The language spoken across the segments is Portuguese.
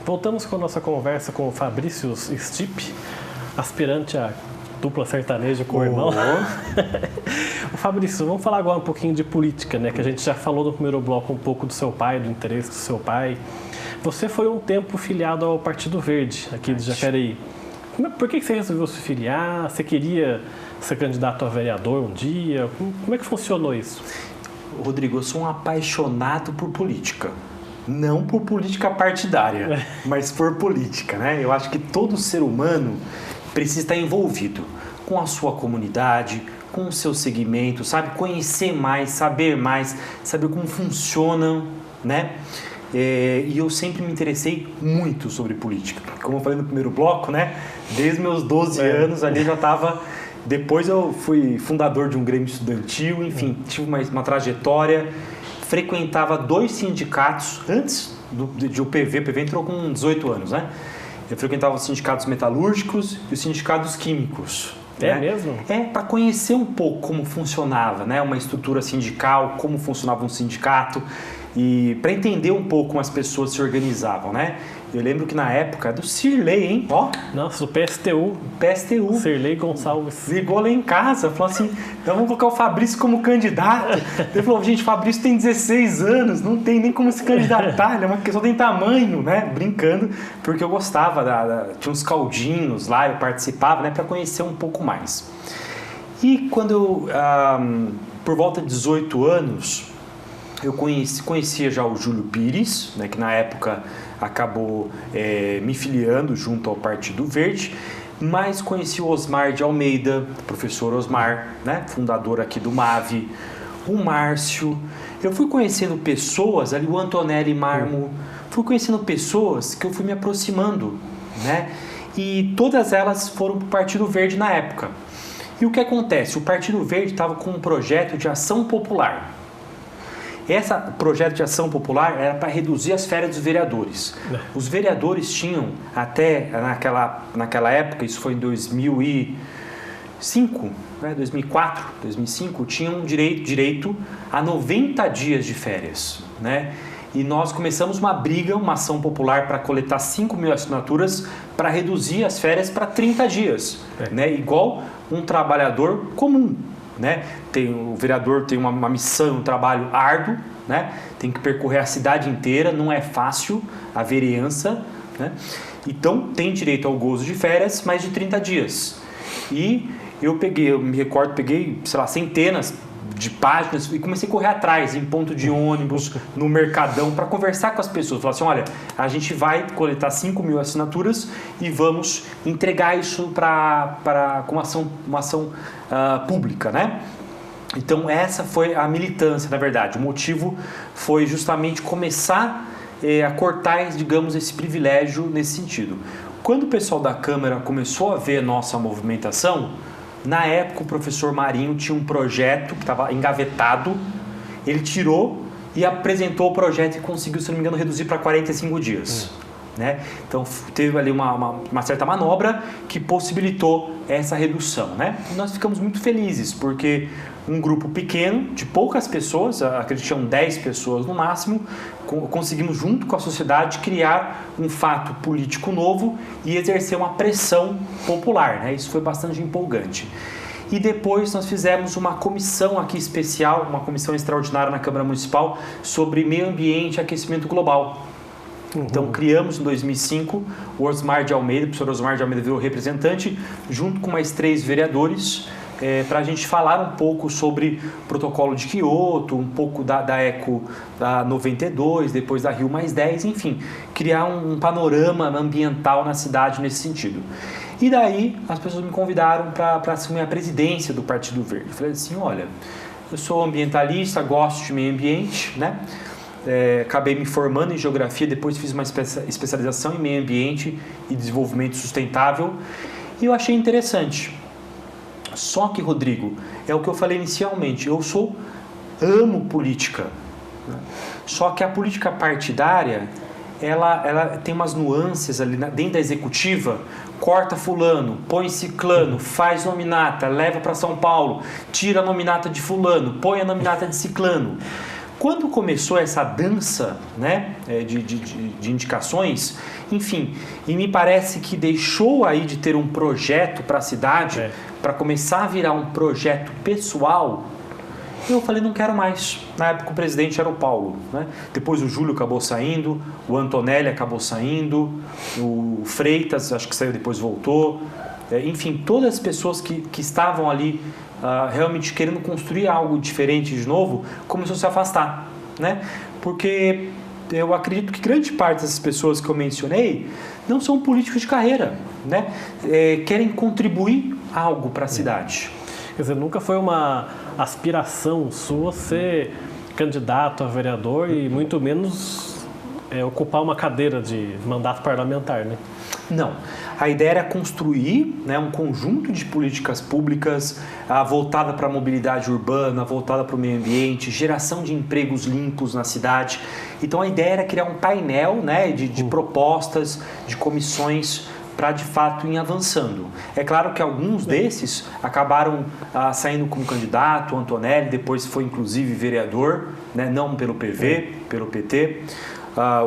Voltamos com a nossa conversa com o Fabrício Stipp, aspirante a dupla sertaneja com o irmão. O Fabrício, vamos falar agora um pouquinho de política, né? Que a gente já falou no primeiro bloco um pouco do seu pai, do interesse do seu pai. Você foi um tempo filiado ao Partido Verde, aqui de Jacareí. Por que você resolveu se filiar? Você queria ser candidato a vereador um dia? Como é que funcionou isso? Rodrigo, eu sou um apaixonado por política. Não por política partidária, mas por política, né? Eu acho que todo ser humano precisa estar envolvido com a sua comunidade, com o seu segmento, sabe? Conhecer mais, saber como funcionam, né? E eu sempre me interessei muito sobre política. Como eu falei no primeiro bloco, né? Desde meus 12 anos ali já estava... Depois eu fui fundador de um grêmio estudantil, enfim, tive uma trajetória, frequentava 2 sindicatos antes de UPV. O PV entrou com 18 anos, né? Eu frequentava os sindicatos metalúrgicos e os sindicatos químicos. É mesmo? Para conhecer um pouco como funcionava, né? Uma estrutura sindical, como funcionava um sindicato e para entender um pouco como as pessoas se organizavam, né? Eu lembro que na época do Sirlei, hein? Nossa, do PSTU. Sirlei Gonçalves. Ligou lá em casa, falou assim, então vamos colocar o Fabrício como candidato. Ele falou, gente, o Fabrício tem 16 anos, não tem nem como se candidatar, ele é uma questão de tamanho, né? Brincando, porque eu gostava, tinha uns caldinhos lá, eu participava, né? Para conhecer um pouco mais. E quando eu, por volta de 18 anos, eu conhecia já o Júlio Pires, né? Que na época acabou me filiando junto ao Partido Verde, mas conheci o Osmar de Almeida, professor Osmar, né, fundador aqui do MAV, o Márcio. Eu fui conhecendo pessoas, ali o Antonelli Marmo, fui conhecendo pessoas que eu fui me aproximando, né, e todas elas foram para o Partido Verde na época. E o que acontece? O Partido Verde estava com um projeto de ação popular. Esse projeto de ação popular era para reduzir as férias dos vereadores. Os vereadores tinham, até naquela época, isso foi em 2005, né, 2004, 2005, tinham direito a 90 dias de férias, né? E nós começamos uma briga, uma ação popular para coletar 5 mil assinaturas para reduzir as férias para 30 dias, né? Igual um trabalhador comum. Né? O vereador tem uma missão, um trabalho árduo, né? Tem que percorrer a cidade inteira, não é fácil a vereança, né? Então tem direito ao gozo de férias, mais de 30 dias. E eu me recordo, peguei, sei lá, centenas de páginas e comecei a correr atrás, em ponto de ônibus, no Mercadão, para conversar com as pessoas. Falar assim, olha, a gente vai coletar 5 mil assinaturas e vamos entregar isso com uma ação pública, né? Então essa foi a militância, na verdade. O motivo foi justamente começar a cortar, digamos, esse privilégio nesse sentido. Quando o pessoal da Câmara começou a ver a nossa movimentação, na época o professor Marinho tinha um projeto que estava engavetado, ele tirou e apresentou o projeto e conseguiu, se não me engano, reduzir para 45 dias. Né? Então teve ali uma certa manobra que possibilitou essa redução, né? E nós ficamos muito felizes, porque um grupo pequeno, de poucas pessoas, acredito que tinham 10 pessoas no máximo, conseguimos junto com a sociedade criar um fato político novo e exercer uma pressão popular, né? Isso foi bastante empolgante. E depois nós fizemos uma comissão aqui especial, uma comissão extraordinária na Câmara Municipal sobre meio ambiente e aquecimento global. Então criamos em 2005 o Osmar de Almeida, o professor Osmar de Almeida virou representante, junto com mais 3 vereadores, para a gente falar um pouco sobre o protocolo de Kyoto, um pouco da ECO da 92, depois da Rio+10, enfim, criar um panorama ambiental na cidade nesse sentido. E daí as pessoas me convidaram para assumir a presidência do Partido Verde. Eu falei assim, olha, eu sou ambientalista, gosto de meio ambiente, né? Acabei me formando em geografia, depois fiz uma especialização em meio ambiente e desenvolvimento sustentável e eu achei interessante. Só que, Rodrigo, é o que eu falei inicialmente, eu amo política, né? Só que a política partidária, ela tem umas nuances ali dentro da executiva, corta fulano, põe ciclano, faz nominata, leva para São Paulo, tira a nominata de fulano, põe a nominata de ciclano. Quando começou essa dança, né, de indicações, enfim, e me parece que deixou aí de ter um projeto para a cidade, para começar a virar um projeto pessoal, eu falei, não quero mais. Na época o presidente era o Paulo, né? Depois o Júlio acabou saindo, o Antonelli acabou saindo, o Freitas acho que saiu depois voltou. Enfim, todas as pessoas que estavam ali realmente querendo construir algo diferente de novo, começou a se afastar, né? Porque eu acredito que grande parte dessas pessoas que eu mencionei não são políticos de carreira, né? Querem contribuir algo para a cidade. Quer dizer, nunca foi uma aspiração sua ser candidato a vereador e muito menos ocupar uma cadeira de mandato parlamentar, né? Não. A ideia era construir, né, um conjunto de políticas públicas voltada para a mobilidade urbana, voltada para o meio ambiente, geração de empregos limpos na cidade. Então a ideia era criar um painel, né, de propostas, de comissões para de fato ir avançando. É claro que alguns desses acabaram saindo como candidato, o Antonelli depois foi inclusive vereador, né, não pelo PV, pelo PT.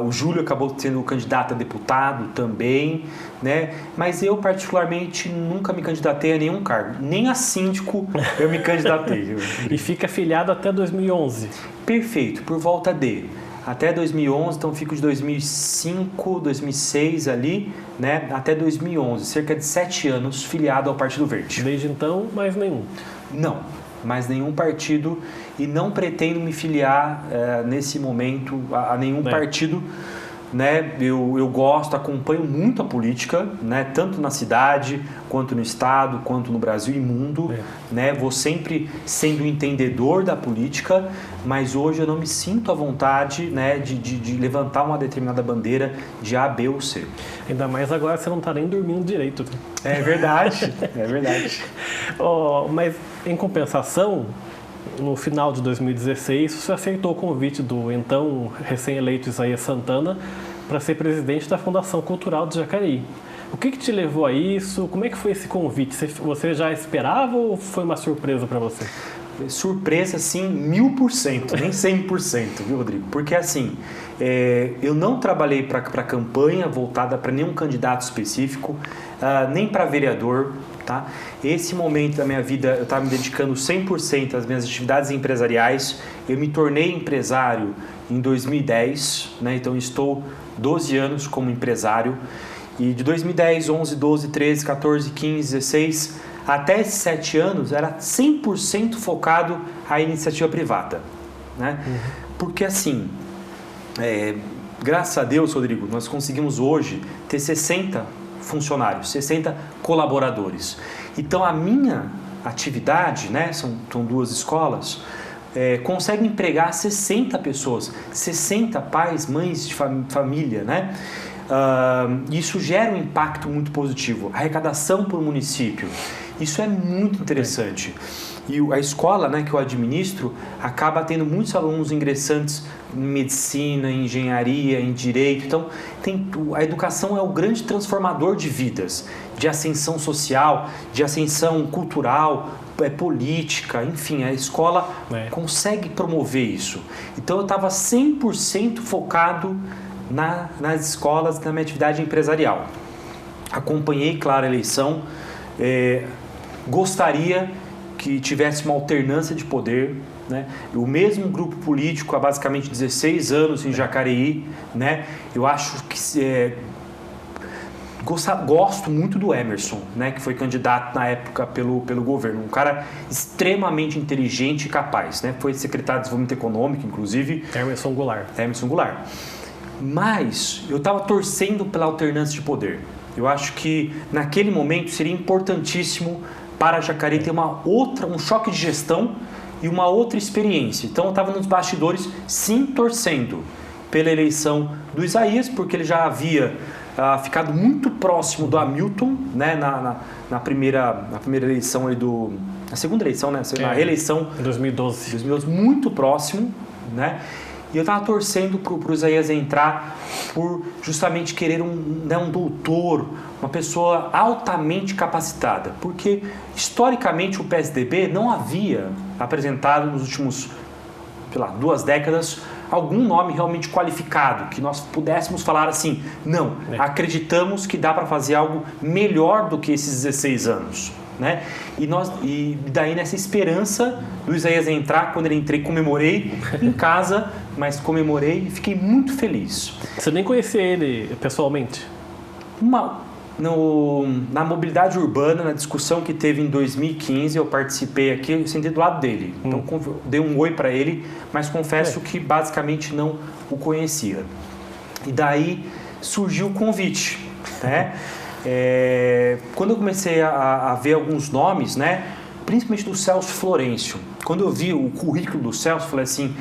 O Júlio acabou sendo candidato a deputado também, né? Mas eu particularmente nunca me candidatei a nenhum cargo, nem a síndico eu me candidatei. E fica afiliado até 2011? Perfeito, por volta de até 2011, então fico de 2005, 2006 ali, né? Até 2011, cerca de 7 anos filiado ao Partido Verde. Desde então, mais nenhum? Não, mais nenhum partido e não pretendo me filiar nesse momento a nenhum partido, né? Eu gosto, acompanho muito a política, né? Tanto na cidade, quanto no estado, quanto no Brasil e mundo, né? Vou sempre sendo entendedor da política, mas hoje eu não me sinto à vontade, né? de levantar uma determinada bandeira de A, B ou C. Ainda mais agora você não está nem dormindo direito. Né? É verdade, é verdade. Mas em compensação, no final de 2016, você aceitou o convite do então recém-eleito Isaías Santana para ser presidente da Fundação Cultural de Jacareí. O que te levou a isso? Como é que foi esse convite? Você já esperava ou foi uma surpresa para você? Surpresa, sim, 1000%, nem 100%, viu, Rodrigo? Porque, assim, eu não trabalhei para campanha voltada para nenhum candidato específico, nem para vereador, tá? Esse momento da minha vida, eu estava me dedicando 100% às minhas atividades empresariais. Eu me tornei empresário em 2010, né? Então, estou 12 anos como empresário. E de 2010, 11, 12, 13, 14, 15, 16... até esses 7 anos era 100% focado à iniciativa privada, né? Porque assim, graças a Deus, Rodrigo, nós conseguimos hoje ter 60 funcionários, 60 colaboradores. Então a minha atividade, né, são 2 escolas, consegue empregar 60 pessoas, 60 pais, mães de família, né? Isso gera um impacto muito positivo. Arrecadação para o município. Isso é muito interessante. E a escola, né, que eu administro acaba tendo muitos alunos ingressantes em medicina, em engenharia, em direito. Então, a educação é o grande transformador de vidas, de ascensão social, de ascensão cultural, política, enfim, a escola consegue promover isso. Então, eu estava 100% focado nas escolas, na minha atividade empresarial. Acompanhei, claro, a eleição. Gostaria que tivesse uma alternância de poder, né? O mesmo grupo político há basicamente 16 anos em Jacareí, né? Eu acho que gosto muito do Emerson, né? Que foi candidato na época pelo governo, um cara extremamente inteligente e capaz, né? Foi secretário de Desenvolvimento Econômico, inclusive. Emerson Goulart. Mas eu estava torcendo pela alternância de poder. Eu acho que naquele momento seria importantíssimo para Jacareí ter um choque de gestão e uma outra experiência. Então eu estava nos bastidores, sim, torcendo pela eleição do Isaías, porque ele já havia ficado muito próximo do Hamilton, né, na primeira eleição ali na segunda eleição, né, na reeleição 2012, muito próximo, né? E eu estava torcendo para o Isaías entrar por justamente querer um doutor, uma pessoa altamente capacitada. Porque, historicamente, o PSDB não havia apresentado nos últimos sei lá, 2 décadas, algum nome realmente qualificado, que nós pudéssemos falar assim, não, acreditamos que dá para fazer algo melhor do que esses 16 anos. Né? E daí nessa esperança do Isaías entrar, quando ele entrei, comemorei em casa, mas comemorei e fiquei muito feliz. Você nem conhecia ele pessoalmente? Na mobilidade urbana, na discussão que teve em 2015, eu participei aqui, eu sentei do lado dele. Então dei um oi para ele, mas confesso que basicamente não o conhecia. E daí surgiu o convite, né? Quando eu comecei a ver alguns nomes, né, principalmente do Celso Florencio, quando eu vi o currículo do Celso, eu falei assim,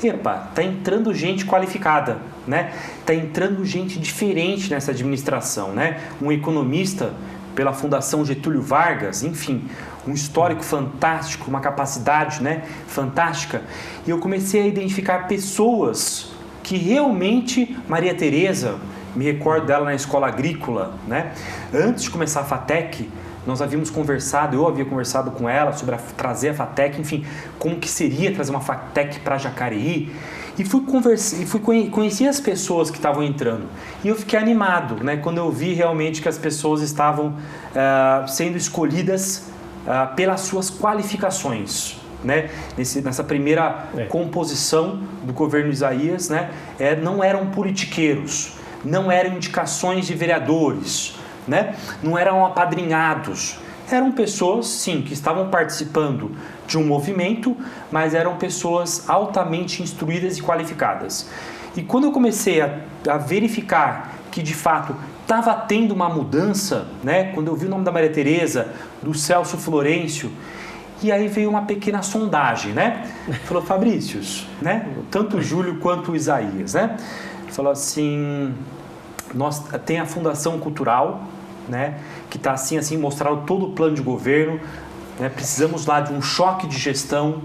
epa, tá entrando gente qualificada, né? Tá entrando gente diferente nessa administração, né? Um economista pela Fundação Getúlio Vargas, enfim, um histórico fantástico, uma capacidade, né, fantástica. E eu comecei a identificar pessoas que realmente, Maria Tereza, me recordo dela na escola agrícola, né? Antes de começar a FATEC, nós havíamos conversado, eu havia conversado com ela sobre trazer a FATEC, enfim, como que seria trazer uma FATEC para Jacareí. E conheci as pessoas que estavam entrando. E eu fiquei animado, né? Quando eu vi realmente que as pessoas estavam sendo escolhidas pelas suas qualificações. Né? Nessa primeira composição do governo Isaías, né? Não eram politiqueiros, não eram indicações de vereadores, né? Não eram apadrinhados. Eram pessoas, sim, que estavam participando de um movimento, mas eram pessoas altamente instruídas e qualificadas. E quando eu comecei a verificar que, de fato, estava tendo uma mudança, né? Quando eu vi o nome da Maria Tereza, do Celso Florencio, e aí veio uma pequena sondagem, né? Falou, Fabrícios, né? Tanto o Júlio quanto o Isaías, né? Falou assim, tem a Fundação Cultural, né? Que está assim, mostraram todo o plano de governo, né? Precisamos lá de um choque de gestão,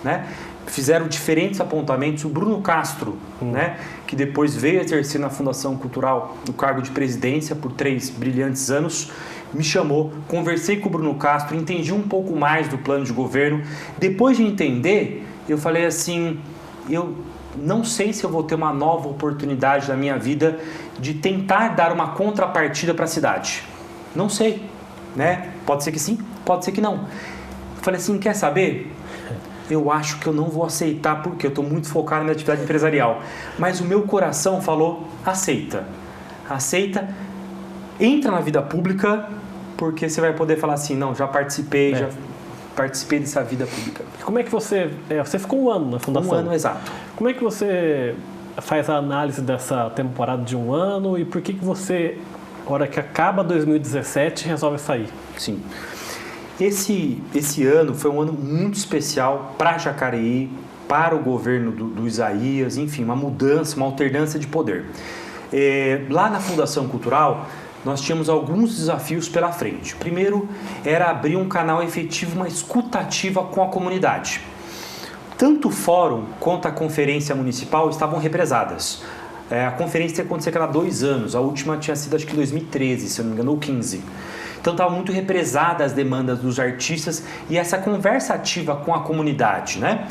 né? Fizeram diferentes apontamentos. O Bruno Castro, né? Que depois veio exercer na Fundação Cultural o cargo de presidência por 3 brilhantes anos, me chamou, conversei com o Bruno Castro, entendi um pouco mais do plano de governo. Depois de entender, eu falei assim, eu não sei se eu vou ter uma nova oportunidade na minha vida de tentar dar uma contrapartida para a cidade. Não sei, né? Pode ser que sim, pode ser que não. Eu falei assim, quer saber? Eu acho que eu não vou aceitar porque eu estou muito focado na minha atividade empresarial. Mas o meu coração falou, aceita. Aceita, entra na vida pública, porque você vai poder falar assim, não, já participei dessa vida pública. Como é que você ficou 1 ano na Fundação? 1 ano, exato. Como é que você faz a análise dessa temporada de 1 ano e por que você, na hora que acaba 2017, resolve sair? Sim. Esse ano foi um ano muito especial para Jacareí, para o governo do Isaías, enfim, uma mudança, uma alternância de poder. Lá na Fundação Cultural, nós tínhamos alguns desafios pela frente. Primeiro, era abrir um canal efetivo, uma escutativa com a comunidade. Tanto o fórum quanto a conferência municipal estavam represadas. A conferência acontecia a cada 2 anos, a última tinha sido acho que em 2013, se eu não me engano, ou 15. Então estava muito represada as demandas dos artistas e essa conversa ativa com a comunidade, né?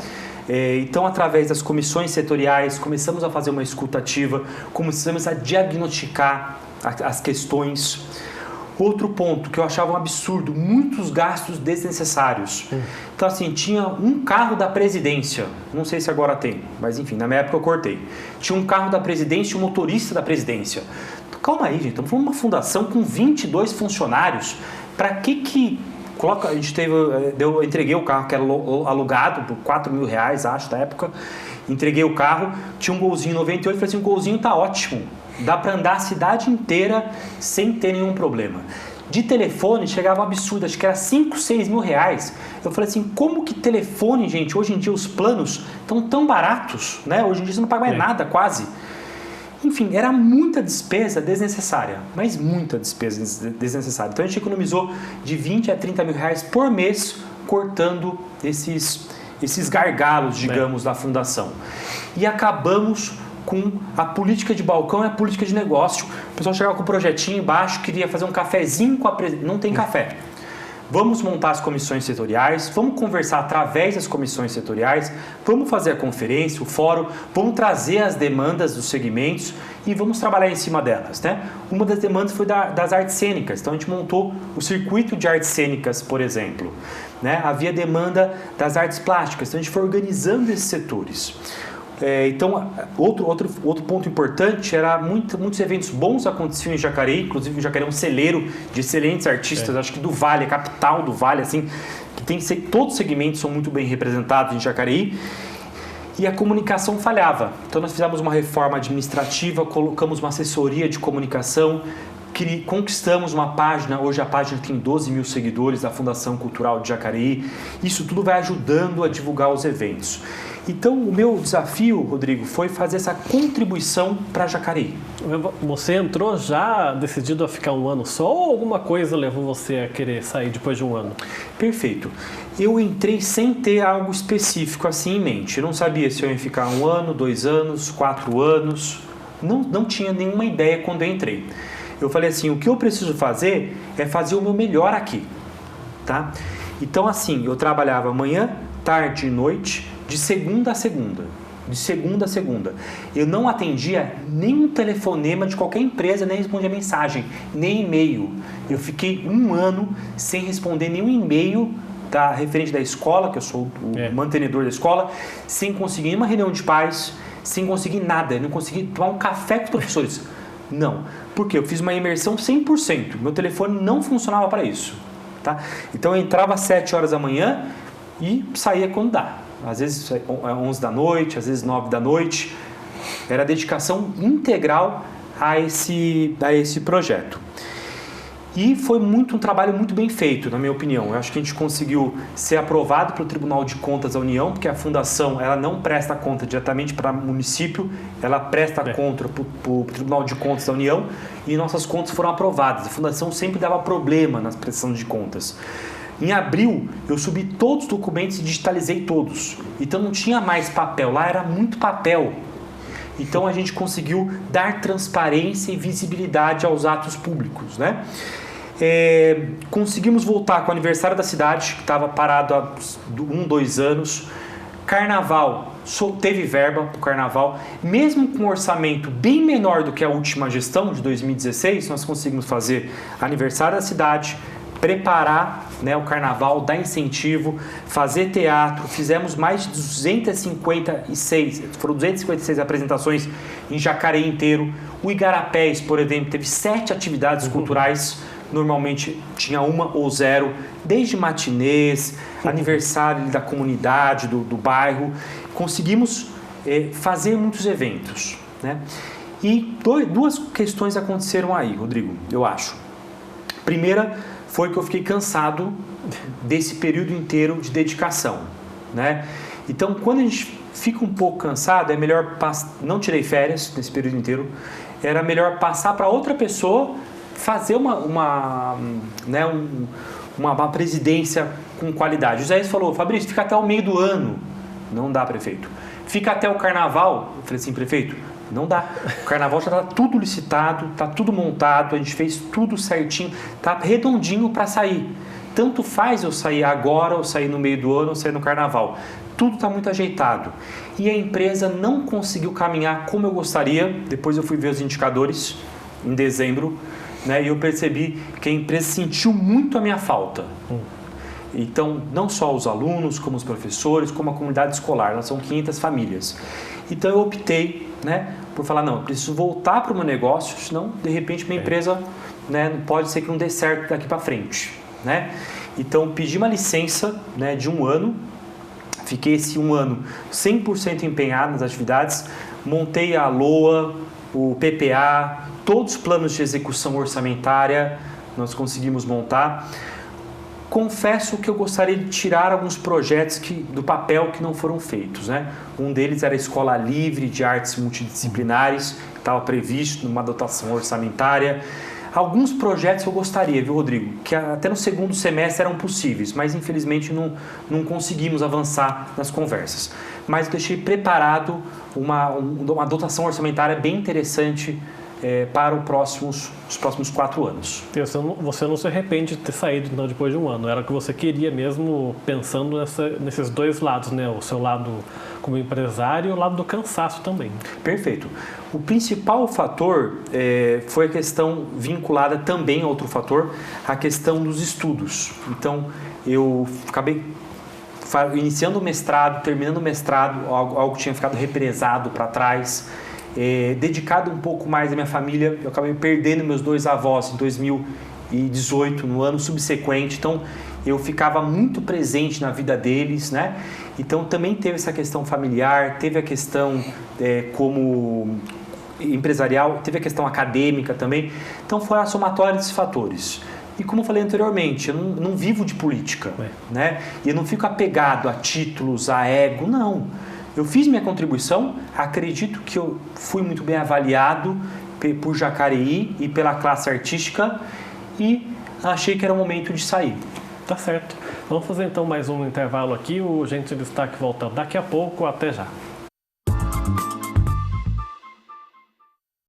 Então, através das comissões setoriais, começamos a fazer uma escuta ativa, começamos a diagnosticar as questões. Outro ponto que eu achava um absurdo, muitos gastos desnecessários. Então, assim, tinha um carro da presidência, não sei se agora tem, mas enfim, na minha época eu cortei. Tinha um carro da presidência e um motorista da presidência. Calma aí, gente, estamos falando de uma fundação com 22 funcionários. Para que coloca? A gente eu entreguei o carro que era alugado por R$4.000, acho, da época. Entreguei o carro, tinha um Golzinho 98, falei assim, o Golzinho tá ótimo. Dá para andar a cidade inteira sem ter nenhum problema. De telefone chegava um absurdo, acho que era R$5.000, R$6.000. Eu falei assim, como que telefone, gente? Hoje em dia os planos estão tão baratos, né? Hoje em dia você não paga mais nada, quase. Enfim, era muita despesa desnecessária, mas muita despesa desnecessária. Então a gente economizou de R$20 a R$30.000 por mês cortando esses gargalos, digamos, da fundação. E acabamos com a política de balcão e a política de negócio. O pessoal chegava com um projetinho embaixo, queria fazer um cafezinho com a presidência. Não tem café. Vamos montar as comissões setoriais, vamos conversar através das comissões setoriais, vamos fazer a conferência, o fórum, vamos trazer as demandas dos segmentos e vamos trabalhar em cima delas, né? Uma das demandas foi das artes cênicas, então a gente montou o circuito de artes cênicas, por exemplo, né? Havia demanda das artes plásticas, então a gente foi organizando esses setores. Então, outro ponto importante era muitos eventos bons aconteciam em Jacareí, inclusive o Jacareí é um celeiro de excelentes artistas, acho que do Vale, a capital do Vale, assim, que tem que ser, todos os segmentos são muito bem representados em Jacareí, e a comunicação falhava. Então, nós fizemos uma reforma administrativa, colocamos uma assessoria de comunicação, conquistamos uma página, hoje a página tem 12 mil seguidores da Fundação Cultural de Jacareí, isso tudo vai ajudando a divulgar os eventos. Então, o meu desafio, Rodrigo, foi fazer essa contribuição para Jacareí. Você entrou já decidido a ficar um ano só ou alguma coisa levou você a querer sair depois de um ano? Perfeito. Eu entrei sem ter algo específico assim em mente. Eu não sabia se eu ia ficar 1 ano, 2 anos, 4 anos. Não tinha nenhuma ideia quando eu entrei. Eu falei assim, o que eu preciso fazer é fazer o meu melhor aqui. Tá? Então, assim, eu trabalhava manhã, tarde e noite, de segunda a segunda. De segunda a segunda. Eu não atendia nenhum telefonema de qualquer empresa, nem respondia mensagem, nem e-mail. Eu fiquei 1 ano sem responder nenhum e-mail referente da escola, que eu sou o mantenedor da escola, sem conseguir uma reunião de pais, sem conseguir nada. Eu não consegui tomar um café com os professores. Não. Por quê? Eu fiz uma imersão 100%. Meu telefone não funcionava para isso. Tá? Então eu entrava às 7 horas da manhã e saía quando dá. Às vezes 11 da noite, às vezes 9 da noite. Era dedicação integral a esse projeto. E foi um trabalho muito bem feito, na minha opinião. Eu acho que a gente conseguiu ser aprovado pelo Tribunal de Contas da União, porque a Fundação ela não presta conta diretamente para o município, ela presta conta para o Tribunal de Contas da União e nossas contas foram aprovadas. A Fundação sempre dava problema nas prestações de contas. Em abril, eu subi todos os documentos e digitalizei todos. Então não tinha mais papel, lá era muito papel. Então a gente conseguiu dar transparência e visibilidade aos atos públicos, né? Conseguimos voltar com o aniversário da cidade, que estava parado há 1, 2 anos. Carnaval, teve verba para o carnaval. Mesmo com um orçamento bem menor do que a última gestão de 2016, nós conseguimos fazer aniversário da cidade, preparar, né, o carnaval, dar incentivo, fazer teatro. Fizemos mais de 256 apresentações em Jacareí inteiro. O Igarapés, por exemplo, teve 7 atividades culturais, normalmente tinha 1 ou 0, desde matinês, aniversário da comunidade, do bairro. Conseguimos fazer muitos eventos, né? E 2 questões aconteceram aí, Rodrigo, eu acho. Primeira, foi que eu fiquei cansado desse período inteiro de dedicação, né? Então, quando a gente fica um pouco cansado, é melhor não tirei férias nesse período inteiro, era melhor passar para outra pessoa fazer uma presidência com qualidade. O Zé falou, Fabrício, fica até o meio do ano. Não dá, prefeito. Fica até o carnaval. Eu falei assim, prefeito, não dá. O carnaval já está tudo licitado, está tudo montado, a gente fez tudo certinho, está redondinho para sair. Tanto faz eu sair agora, ou sair no meio do ano, ou sair no carnaval. Tudo está muito ajeitado. E a empresa não conseguiu caminhar como eu gostaria. Depois eu fui ver os indicadores em dezembro, né, e eu percebi que a empresa sentiu muito a minha falta. Então, não só os alunos, como os professores, como a comunidade escolar. Nós somos 500 famílias. Então, eu optei, né, por falar, não, eu preciso voltar para o meu negócio, senão, de repente, minha empresa, né, pode ser que não dê certo daqui para frente, né? Então, pedi uma licença, né, de 1 ano, fiquei esse 1 ano 100% empenhado nas atividades, montei a LOA, o PPA, todos os planos de execução orçamentária, nós conseguimos montar. Confesso que eu gostaria de tirar alguns projetos do papel que não foram feitos, né? Um deles era a Escola Livre de Artes Multidisciplinares, que estava previsto numa dotação orçamentária. Alguns projetos eu gostaria, viu, Rodrigo? Que até no segundo semestre eram possíveis, mas infelizmente não conseguimos avançar nas conversas. Mas eu deixei preparado uma dotação orçamentária bem interessante para os próximos 4 anos. Você não se arrepende de ter saído então, depois de um ano? Era o que você queria mesmo, pensando nesses dois lados, né? O seu lado como empresário e o lado do cansaço também. Perfeito. O principal fator foi a questão vinculada também a outro fator, a questão dos estudos. Então, eu acabei iniciando o mestrado, terminando o mestrado, algo que tinha ficado represado para trás, dedicado um pouco mais à minha família. Eu acabei perdendo meus 2 avós em 2018, no ano subsequente, então eu ficava muito presente na vida deles, né? Então também teve essa questão familiar, teve a questão como empresarial, teve a questão acadêmica também, então foi a somatória desses fatores. E como eu falei anteriormente, eu não vivo de política, né? E eu não fico apegado a títulos, a ego, não. Eu fiz minha contribuição, acredito que eu fui muito bem avaliado por Jacareí e pela classe artística e achei que era o momento de sair. Tá certo. Vamos fazer então mais um intervalo aqui, o Gente em Destaque volta daqui a pouco, até já.